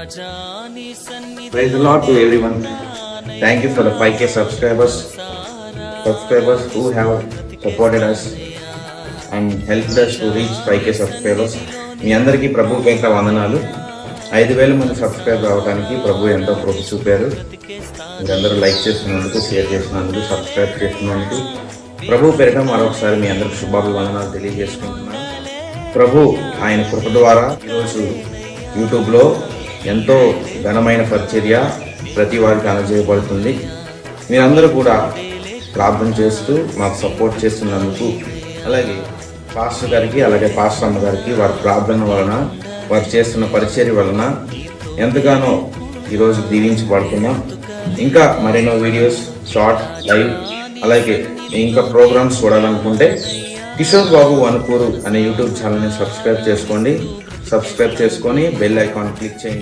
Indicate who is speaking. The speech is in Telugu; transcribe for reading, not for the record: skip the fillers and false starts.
Speaker 1: Praise the Lord to everyone. Thank you for the 5K subscribers who have supported us and helped us to reach 5K subscribers. మీ అందరికీ ప్రభు పేరిట వందనాలు. 5,000 మంది సబ్స్క్రైబ్ అవ్వడానికి ప్రభు ఎంతో కృప చూపారు. మీరందరూ లైక్ చేస్తున్నందుకు, షేర్ చేస్తున్నందుకు, సబ్స్క్రైబ్ చేస్తున్నందుకు ప్రభు పేరిట మరొకసారి మీ అందరికి శుభాభివందనాలు తెలియజేసుకుంటున్నాను. ప్రభు ఆయన కృప ద్వారా ఈరోజు యూట్యూబ్లో ఎంతో ఘనమైన పరిచర్య ప్రతి వారికి అందజేయబడుతుంది. మీరందరూ కూడా ప్రార్థన చేస్తూ మాకు సపోర్ట్ చేస్తున్నందుకు, అలాగే పాస్టర్ గారికి, అలాగే పాస్టర్ అమ్మ గారికి వారి ప్రార్థన వలన, వారు చేస్తున్న పరిచర్య వలన ఎంతగానో ఈరోజు దీవించబడుతున్నాం. ఇంకా మరెన్నో వీడియోస్, షార్ట్, లైవ్, అలాగే ఇంకా ప్రోగ్రామ్స్ చూడాలనుకుంటే కిషోర్ బాబు వనపూరు అనే యూట్యూబ్ ఛానల్ని సబ్స్క్రైబ్ చేసుకొని బెల్ ఐకాన్ క్లిక్ చేయండి.